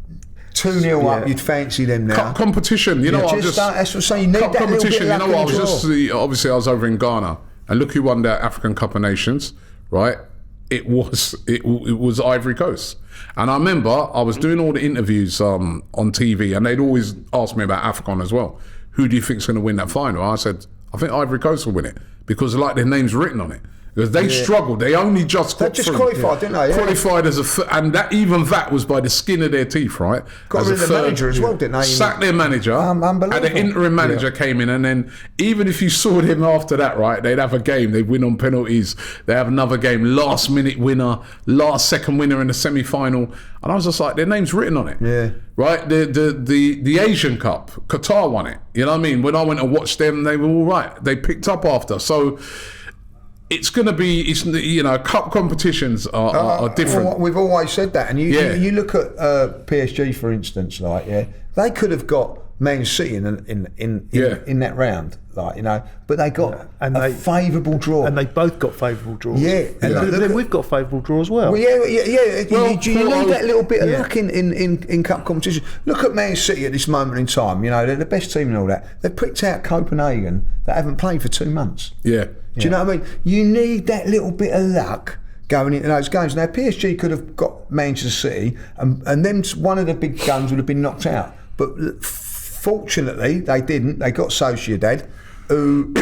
2-0 up. You'd fancy them now. Cup competition, you know what? That's what I'm saying. You need Cup that little bit competition, of you know luck what? in the draw. Obviously, I was over in Ghana, and look who won the African Cup of Nations, right? It was Ivory Coast. And I remember I was doing all the interviews on TV, and they'd always ask me about AFCON as well. Who do you think's going to win that final? I said, I think Ivory Coast will win it because like their name's written on it. Because they struggled. They only just got They just through. qualified, didn't they? Yeah. Qualified as and that was by the skin of their teeth, right? Got As rid a of the manager as well, didn't they? Sacked their manager. Unbelievable. And the interim manager came in, and then even if you saw them after that, right, they'd have a game, they'd win on penalties, they have another game, last minute winner, second winner in the semi-final, and I was just like, their name's written on it. Yeah. Right? The Asian Cup, Qatar won it. You know what I mean? When I went to watch them, they were all right. They picked up after. So it's going to be, cup competitions are different. Well, we've always said that, and you look at PSG for instance, they could have got Man City in that round, but they got a favourable draw, and they both got favourable draws. Yeah, and then we've got favourable draw as well. Well, yeah. Well, Do you need that little bit of yeah. luck in cup competition? Look at Man City at this moment in time. They're the best team and all that. They've picked out Copenhagen that haven't played for 2 months. Yeah. Do you know what I mean? You need that little bit of luck going into those games. Now, PSG could have got Manchester City, and then one of the big guns would have been knocked out. But fortunately, they didn't. They got Sociedad, who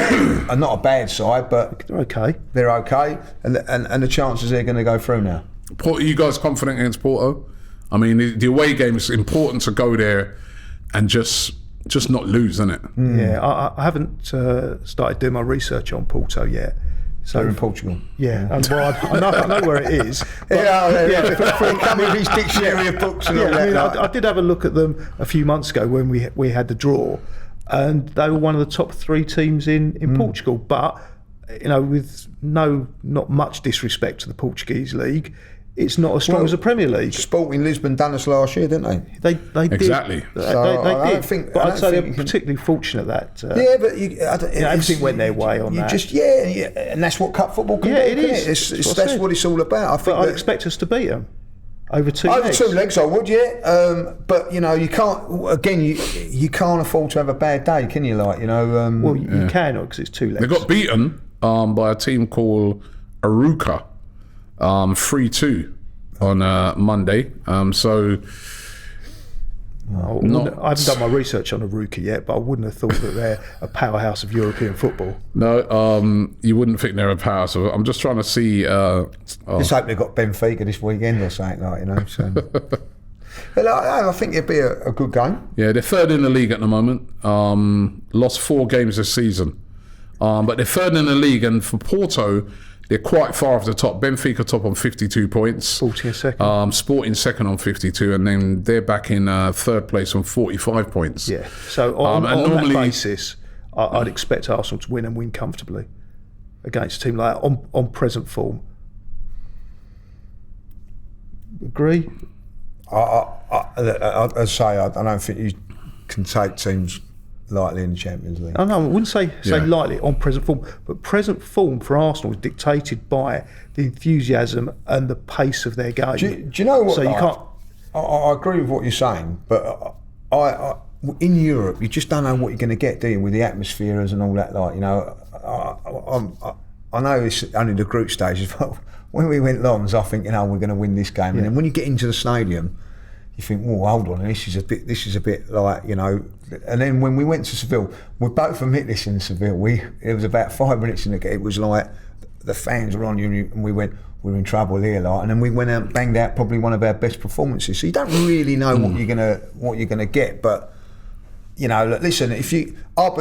are not a bad side, but They're okay. they're okay, and the chances they're going to go through now. Are you guys confident against Porto? I mean, the away game is important to go there and just not lose, isn't it? Yeah, I haven't started doing my research on Porto yet, So in Portugal. Yeah, and well, I know where it is. But, He come with his dictionary of books and all that. I mean, like. I did have a look at them a few months ago when we had the draw, and they were one of the top 3 teams in Portugal. But with not much disrespect to the Portuguese league, it's not as strong as the Premier League. Sporting Lisbon done us last year, didn't they? They Exactly. did. They I did. But I'd say they're particularly fortunate that. But everything went their way on that. And that's what cup football can do. It is. That's what it's all about. I expect us to beat them over 2 legs. Over 2 legs, I would, yeah. But you can't. Again, you can't afford to have a bad day, can you? Like, well, you can because it's 2 legs. They got beaten by a team called Aruca, 3-2 on Monday. I haven't done my research on Aruca yet, but I wouldn't have thought that they're a powerhouse of European football. No, you wouldn't think they're a powerhouse. I'm just trying to see. Just hope they've got Benfica this weekend or something, So. But I think it'd be a good game. Yeah, they're 3rd in the league at the moment. Lost 4 games this season. But they're 3rd in the league, and for Porto, they're quite far off the top. Benfica top on 52 points. Sporting second. Sporting second on 52, and then they're back in 3rd place on 45 points. Yeah. So on that basis, I'd expect Arsenal to win and win comfortably against a team like that on present form. Agree? I'd say I don't think you can take teams lightly in the Champions League. I wouldn't say lightly on present form, but present form for Arsenal is dictated by the enthusiasm and the pace of their game. Do you know what? So you can't. I agree with what you're saying, but I in Europe you just don't know what you're going to get, do you? With the atmospheres and all that, I know it's only the group stages, but when we went longs, I think we're going to win this game, and then when you get into the stadium, you think, well, hold on, this is a bit like, and then when we went to Seville, we both admit this in Seville, it was about 5 minutes in the game, it was like the fans were on you, and we went, we're in trouble here, and then we went out and banged out probably one of our best performances. So you don't really know what you're gonna get, but listen, I'll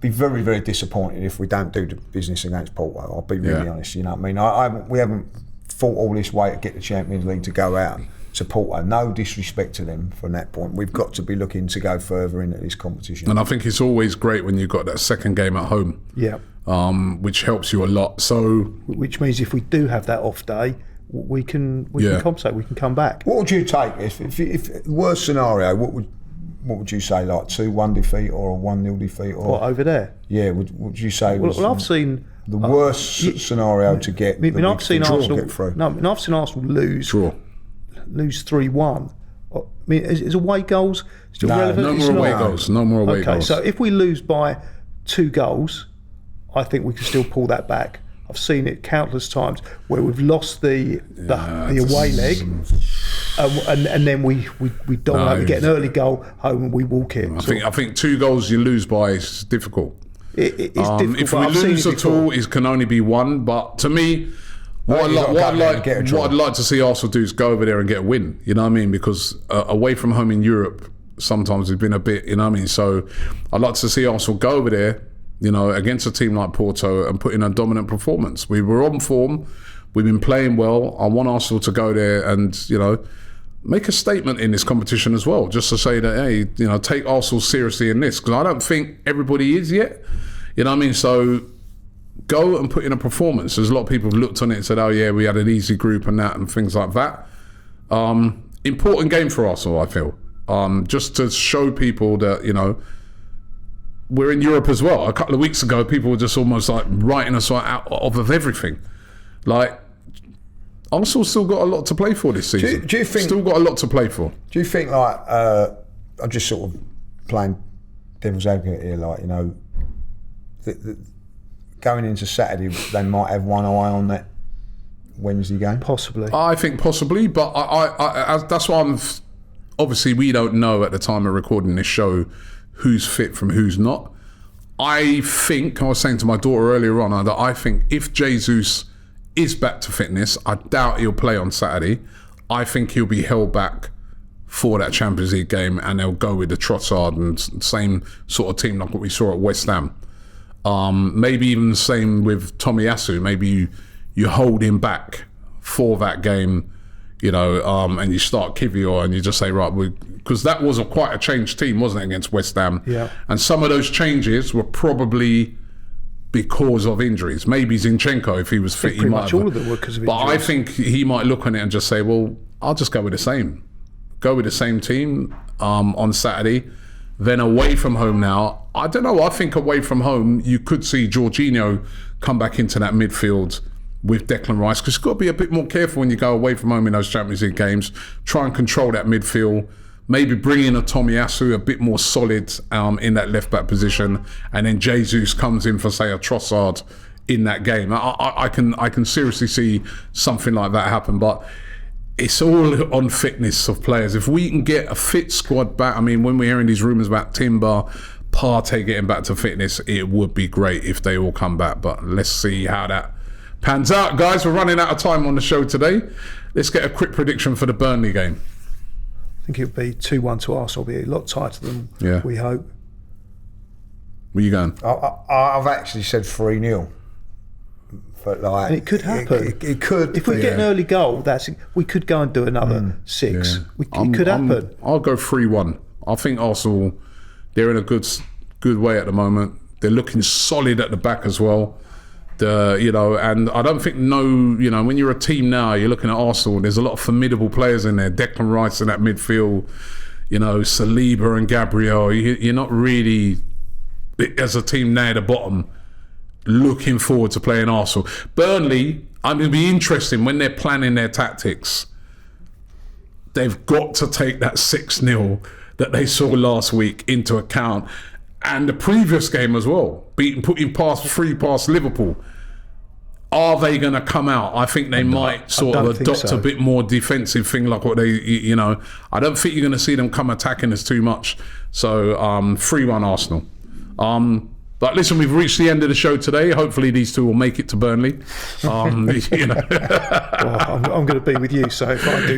be very, very disappointed if we don't do the business against Porto. I'll be really honest. You know what I mean? We haven't fought all this way to get the Champions League to go out to Porto. No disrespect to them from that point. We've got to be looking to go further into this competition. And I think it's always great when you've got that second game at home. Yeah. Which helps you a lot. So, which means if we do have that off day, we can compensate. We can come back. What would you take if worst scenario? What would you say, like 2-1 defeat or a 1-0 defeat? Or what, over there? Yeah. Would you say? Well, I've seen the worst scenario to get. I've seen Arsenal get through. I've seen Arsenal lose 3-1. I mean, is away goals still relevant? No more away goals. So if we lose by 2 goals, I think we can still pull that back. I've seen it countless times where we've lost the away leg, and then we dominate. We get an early goal home and we walk in. I think 2 goals you lose by is difficult. It's difficult. If we lose at all, it can only be 1. But to me, what I'd like to see Arsenal do is go over there and get a win. You know what I mean? Because away from home in Europe, sometimes we've been a bit. You know what I mean? So I'd like to see Arsenal go over there, against a team like Porto and put in a dominant performance. We were on form. We've been playing well. I want Arsenal to go there and, make a statement in this competition as well, just to say that, hey, take Arsenal seriously in this, because I don't think everybody is yet. You know what I mean? So go and put in a performance. There's a lot of people who've looked on it and said, oh yeah, we had an easy group and that and things like that. Important game for Arsenal, I feel. Just to show people that, we're in Europe as well. A couple of weeks ago, people were just almost like writing us out of everything. Like, Arsenal still got a lot to play for this season. Do you think still got a lot to play for? Do you think I'm just sort of playing devil's advocate here, going into Saturday, they might have one eye on that Wednesday game? Possibly. I think possibly, but I that's why obviously we don't know at the time of recording this show who's fit from who's not. I was saying to my daughter earlier on that I think if Jesus is back to fitness, I doubt he'll play on Saturday. I think he'll be held back for that Champions League game, and they'll go with the Trossard and same sort of team like what we saw at West Ham. Maybe even the same with Tomiyasu. Maybe you hold him back for that game, you know, and you start Kivior and you just say, right, because that was quite a changed team, wasn't it, against West Ham? Yeah. And some of those changes were probably because of injuries. Maybe Zinchenko, if he was fit, he pretty might much have. all of them were because of But injuries. I think he might look on it and just say, well, I'll just go with the same. Go with the same team on Saturday. Then away from home now, I don't know, I think away from home, you could see Jorginho come back into that midfield with Declan Rice, because you've got to be a bit more careful when you go away from home in those Champions League games. Try and control that midfield. Maybe bring in a Tomiyasu a bit more solid in that left-back position, and then Jesus comes in for, say, a Trossard in that game. I can seriously see something like that happen, but it's all on fitness of players. If we can get a fit squad back, I mean, when we're hearing these rumours about Timber, Partey getting back to fitness, it would be great if they all come back, but let's see how that pans out. Guys, we're running out of time on the show today. Let's get a quick prediction for the Burnley game. I think it would be 2-1 to Arsenal. Be a lot tighter than we hope. Where you going? I've actually said 3-0. But like, And it could happen. It could. If we get an early goal, we could go and do another 6. It could happen. I'll go 3-1. I think Arsenal, they're in a good way at the moment. They're looking solid at the back as well. And I don't think when you're a team now, you're looking at Arsenal, there's a lot of formidable players in there. Declan Rice in that midfield, Saliba and Gabriel. You're not really, as a team now at the bottom, looking forward to playing Arsenal. Burnley, I'm going to be interesting when they're planning their tactics. They've got to take that 6-0 that they saw last week into account. And the previous game as well, putting past Liverpool. Are they going to come out? I think they might sort of adopt a bit more defensive thing, like what they, I don't think you're going to see them come attacking us too much. So 3-1 Arsenal. But listen, we've reached the end of the show today. Hopefully these two will make it to Burnley. Well, I'm going to be with you, so if I do,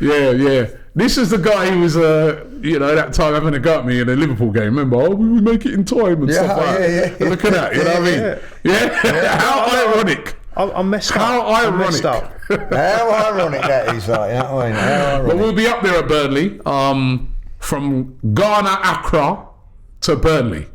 Yeah. This is the guy who was, that time having a go at me in a Liverpool game. Remember, we make it in time and stuff like that. Look at that, you know what I mean? Yeah. How ironic. I'm messed up. How ironic. I'm messed up. How ironic that is, like, you know what I mean? How ironic. But we'll be up there at Burnley, from Ghana, Accra to Burnley.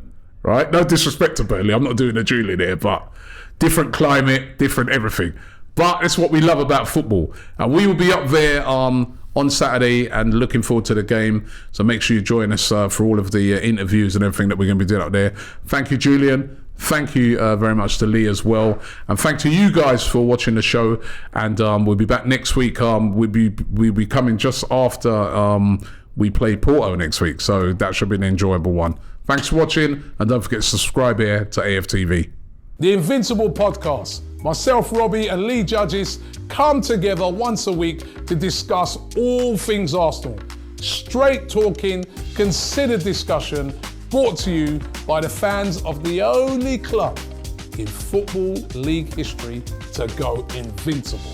Right? No disrespect to Burnley. I'm not doing a Julian here, but different climate, different everything. But it's what we love about football. And we will be up there on Saturday and looking forward to the game. So make sure you join us for all of the interviews and everything that we're going to be doing up there. Thank you, Julian. Thank you very much to Lee as well. And thank to you guys for watching the show. And we'll be back next week. We'll be coming just after we play Porto next week. So that should be an enjoyable one. Thanks for watching, and don't forget to subscribe here to AFTV. The Invincible podcast. Myself, Robbie, and Lee Judges come together once a week to discuss all things Arsenal. Straight talking, considered discussion, brought to you by the fans of the only club in Football League history to go invincible.